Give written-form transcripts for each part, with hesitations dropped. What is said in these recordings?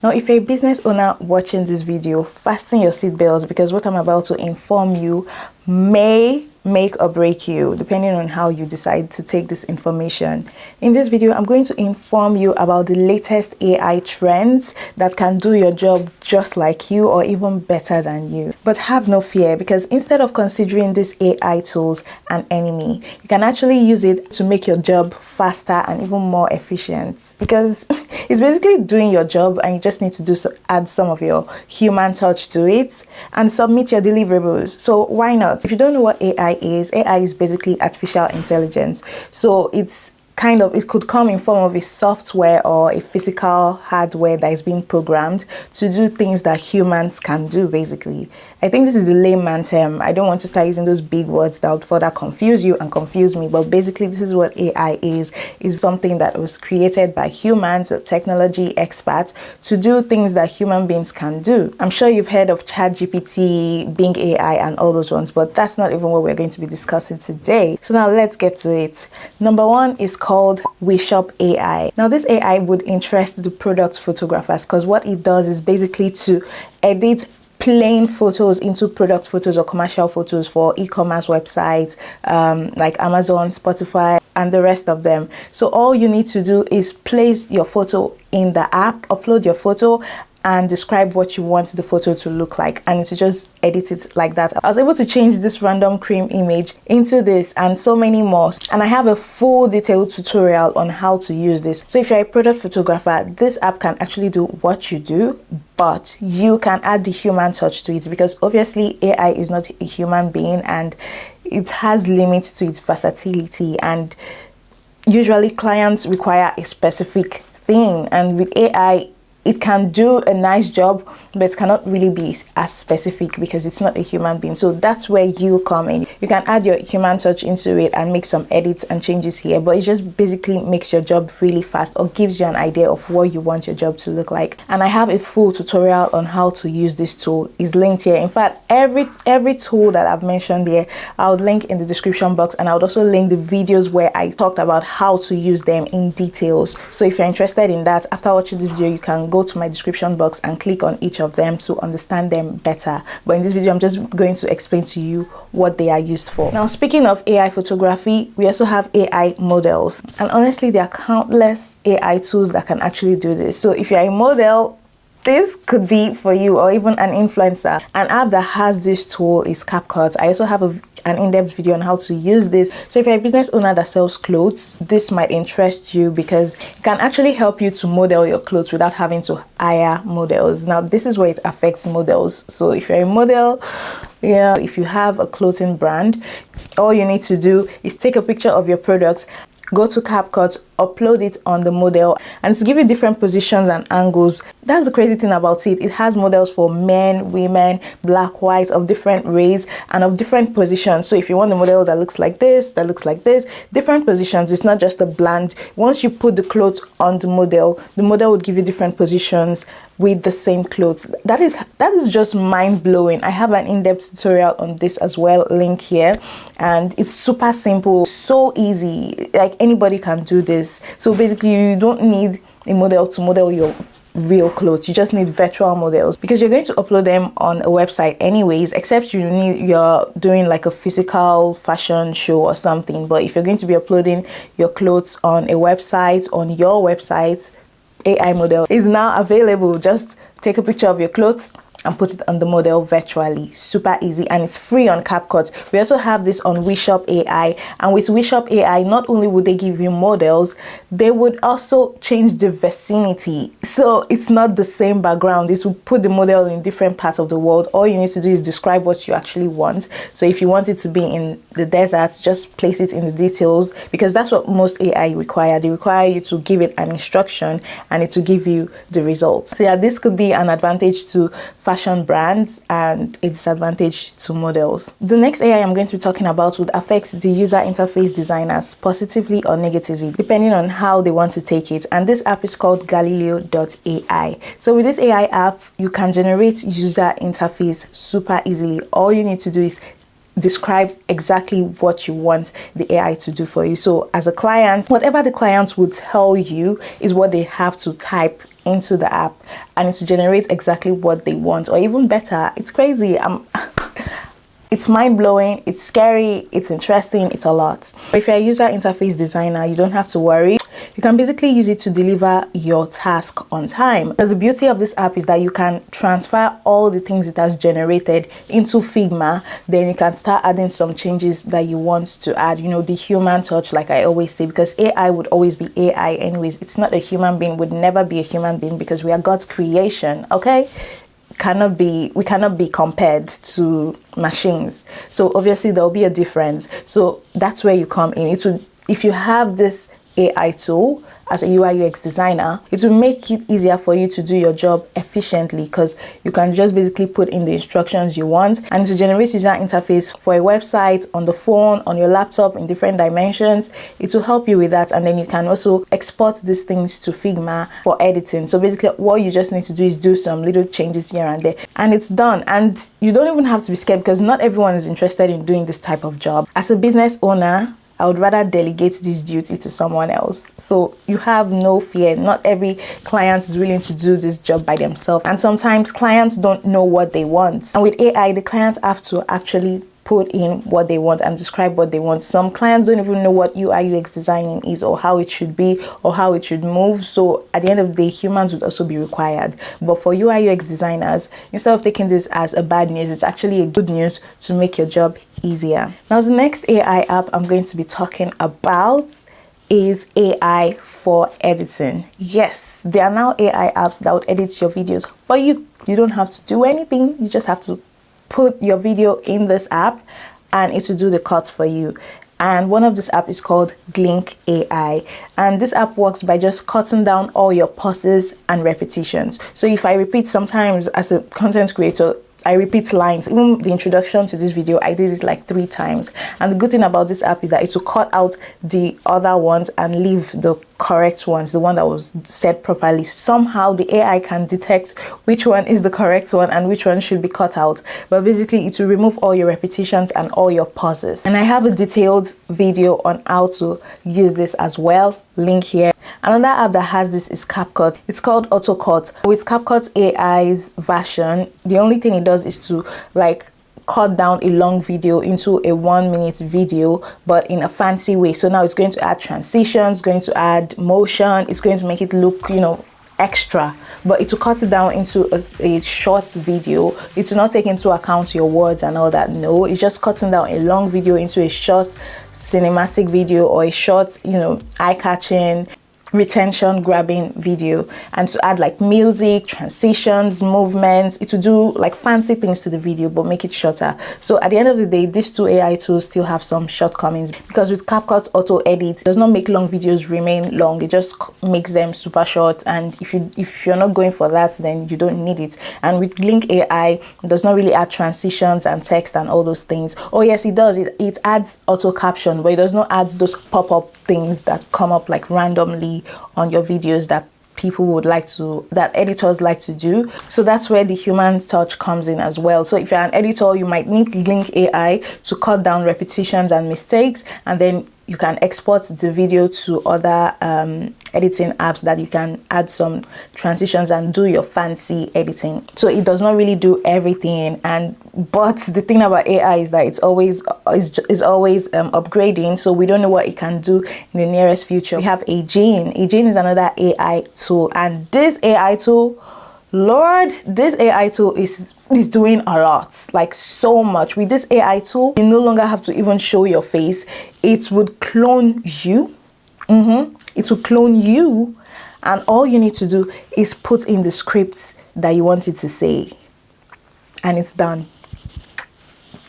Now, if you're a business owner watching this video, fasten your seatbelts because what I'm about to inform you may make or break you depending on how you decide to take this information. In this video, I'm going to inform you about the latest AI trends that can do your job just like you or even better than you. But have no fear, because instead of considering these AI tools an enemy, you can actually use it to make your job faster and even more efficient, because it's basically doing your job and you just need to add some of your human touch to it and submit your deliverables. So why not? If you don't know what AI is basically artificial intelligence. So it could come in form of a software or a physical hardware that is being programmed to do things that humans can do, basically. I think this is the layman term. I don't want to start using those big words that would further confuse you and confuse me, but basically this is what AI is something that was created by humans, technology experts, to do things that human beings can do. I'm sure you've heard of ChatGPT, Bing AI, and all those ones, but that's not even what we're going to be discussing today. So now let's get to it. Number one is called WeshopAI. Now this AI would interest the product photographers because what it does is basically to edit plain photos into product photos or commercial photos for e-commerce websites like Amazon, Spotify, and the rest of them. So all you need to do is place your photo in the app, upload your photo, and describe what you want the photo to look like, and to just edit it like that. I was able to change this random cream image into this and so many more, and I have a full detailed tutorial on how to use this. So if you're a product photographer, this app can actually do what you do, but you can add the human touch to it, because obviously AI is not a human being and it has limits to its versatility, and usually clients require a specific thing, and with AI it can do a nice job, but it cannot really be as specific because it's not a human being. So that's where you come in. You can add your human touch into it and make some edits and changes here, but it just basically makes your job really fast or gives you an idea of what you want your job to look like. And I have a full tutorial on how to use this tool. Is linked here. In fact, every tool that I've mentioned here, I would link in the description box, and I would also link the videos where I talked about how to use them in details. So if you're interested in that, after watching this video, you can go to my description box and click on each of them to understand them better. But in this video, I'm just going to explain to you what they are used for. Now, speaking of AI photography, we also have AI models, and honestly there are countless AI tools that can actually do this. So if you're a model, this could be for you, or even an influencer. An app that has this tool is Capcut. I also have an in-depth video on how to use this. So if you're a business owner that sells clothes, this might interest you because it can actually help you to model your clothes without having to hire models. Now this is where it affects models. So if you're a model, if you have a clothing brand, all you need to do is take a picture of your products, go to Capcut, upload it on the model, and to give you different positions and angles. That's the crazy thing about it. It has models for men, women, black, white, of different race and of different positions. So if you want a model that looks like this, that looks like this, different positions, it's not just a bland. Once you put the clothes on the model would give you different positions with the same clothes. That is just mind-blowing. I have an in-depth tutorial on this as well, link here, and it's super simple, so easy, like anybody can do this. So basically you don't need a model to model your real clothes. You just need virtual models, because you're going to upload them on a website anyways, except you're doing like a physical fashion show or something. But if you're going to be uploading your clothes on a website, on your website, AI model is now available. Just take a picture of your clothes and put it on the model virtually. Super easy, and it's free on Capcut. We also have this on WeshopAI, and with WeshopAI, not only would they give you models, they would also change the vicinity. So it's not the same background. This will put the model in different parts of the world. All you need to do is describe what you actually want. So if you want it to be in the desert, just place it in the details, because that's what most AI require. They require you to give it an instruction and it will give you the result. So yeah, this could be an advantage to fashion brands and a disadvantage to models. The next AI I'm going to be talking about would affect the user interface designers positively or negatively, depending on how they want to take it. And this app is called Galileo.ai. So with this AI app, you can generate user interface super easily. All you need to do is describe exactly what you want the AI to do for you. So as a client, whatever the client would tell you is what they have to type into the app and it will generate exactly what they want, or even better. It's crazy. It's mind-blowing, it's scary, it's interesting, it's a lot. If you're a user interface designer, you don't have to worry. You can basically use it to deliver your task on time. Because the beauty of this app is that you can transfer all the things it has generated into Figma. Then you can start adding some changes that you want to add, you know, the human touch, like I always say, because AI would always be AI anyways. It's not a human being, would never be a human being, because we are God's creation, okay? We cannot be compared to machines, so obviously there'll be a difference. So that's where you come in. If you have this AI tool as a UI UX designer, it will make it easier for you to do your job efficiently, because you can just basically put in the instructions you want and it will generate user interface for a website, on the phone, on your laptop, in different dimensions. It will help you with that, and then you can also export these things to Figma for editing. So basically what you just need to do is do some little changes here and there and it's done. And you don't even have to be scared, because not everyone is interested in doing this type of job. As a business owner, I would rather delegate this duty to someone else. So you have no fear. Not every client is willing to do this job by themselves. And sometimes clients don't know what they want. And with AI, the clients have to actually put in what they want and describe what they want. Some clients don't even know what UI UX designing is, or how it should be, or how it should move. So at the end of the day, humans would also be required. But for UI UX designers, instead of taking this as a bad news, it's actually a good news to make your job easier. Now, the next AI app I'm going to be talking about is AI for editing. Yes, there are now AI apps that would edit your videos for you. You don't have to do anything. You just have to put your video in this app and it will do the cuts for you. And one of this app is called Gling AI, and this app works by just cutting down all your pauses and repetitions. So if I repeat, sometimes as a content creator, I repeat lines. Even the introduction to this video, I did it like 3 times. And the good thing about this app is that it will cut out the other ones and leave the correct ones, the one that was said properly. Somehow the AI can detect which one is the correct one and which one should be cut out. But basically it will remove all your repetitions and all your pauses. And I have a detailed video on how to use this as well. Link here. Another app that has this is Capcut. It's called AutoCut. With Capcut AI's version, the only thing it does is to like cut down a long video into a 1-minute video, but in a fancy way. So now it's going to add transitions, going to add motion, it's going to make it look, you know, extra, but it will cut it down into a short video. It will not take into account your words and all that. No, it's just cutting down a long video into a short cinematic video, or a short, you know, eye-catching, retention grabbing video, and to add like music, transitions, movements. It will do like fancy things to the video but make it shorter. So at the end of the day, these two AI tools still have some shortcomings, because with Capcut Auto Edit, it does not make long videos remain long. It just makes them super short, and if you're not going for that, then you don't need it. And with Gling AI, it does not really add transitions and text and all those things. Oh yes, it does. It adds auto caption, but it does not add those pop-up things that come up like randomly on your videos that editors like to do. So that's where the human touch comes in as well. So if you're an editor, you might need Gling AI to cut down repetitions and mistakes, and then you can export the video to other editing apps that you can add some transitions and do your fancy editing. So it does not really do everything, but the thing about AI is that it's always upgrading, so we don't know what it can do in the nearest future. We have Heygen. Heygen is another AI tool, and this AI tool, Lord, this AI tool is doing a lot, like so much. With this AI tool, you no longer have to even show your face. It would clone you. It will clone you, and all you need to do is put in the scripts that you want it to say, and it's done.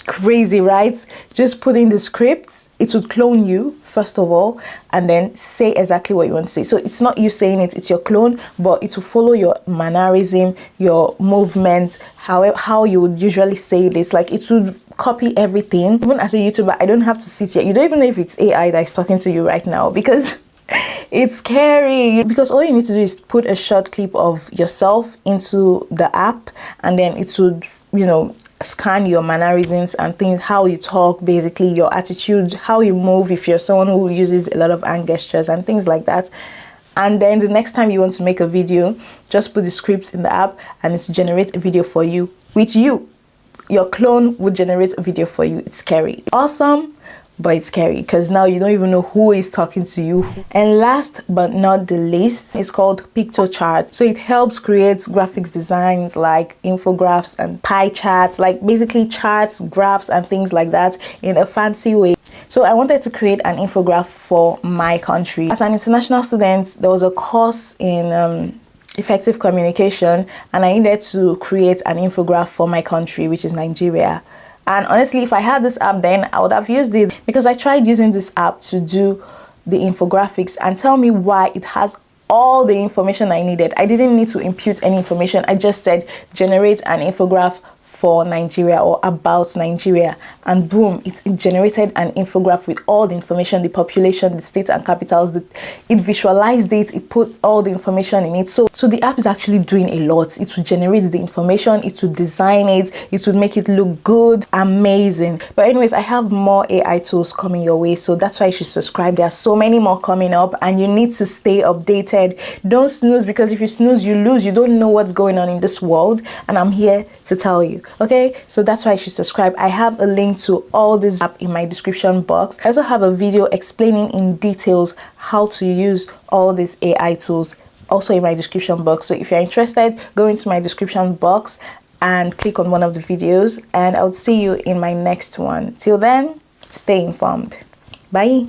Crazy, right? Just put in the scripts. It would clone you first of all, and then say exactly what you want to say. So it's not you saying it, it's your clone, but it will follow your mannerism, your movements, how you would usually say this. Like it would copy everything. Even as a YouTuber, I don't have to sit here. You don't even know if it's AI that is talking to you right now, because it's scary. Because all you need to do is put a short clip of yourself into the app, and then it would, you know, scan your mannerisms and things, how you talk, basically your attitude, how you move, if you're someone who uses a lot of hand gestures and things like that. And then the next time you want to make a video, just put the scripts in the app and it's generate a video for you with you. Your clone would generate a video for you. It's scary. Awesome, but it's scary because now you don't even know who is talking to you. And last but not the least, it's called Pictochart. So it helps create graphics designs like infographics and pie charts, like basically charts, graphs and things like that in a fancy way. So I wanted to create an infograph for my country. As an international student, there was a course in effective communication, and I needed to create an infograph for my country, which is Nigeria. And honestly, if I had this app then, I would have used it, because I tried using this app to do the infographics and tell me why it has all the information I needed. I didn't need to impute any information. I just said generate an infograph for Nigeria or about Nigeria, and boom, it generated an infograph with all the information, the population, the state and capitals. It visualized it, it put all the information in it. So the app is actually doing a lot. It will generate the information, it will design it, it will make it look good, amazing. But anyways, I have more AI tools coming your way, so that's why you should subscribe. There are so many more coming up and you need to stay updated. Don't snooze, because if you snooze, you lose. You don't know what's going on in this world, and I'm here to tell you. Okay, so that's why you should subscribe. I have a link to all this app in my description box. I also have a video explaining in details how to use all these AI tools also in my description box. So if you're interested, go into my description box and click on one of the videos, and I'll see you in my next one. Till then, stay informed. Bye.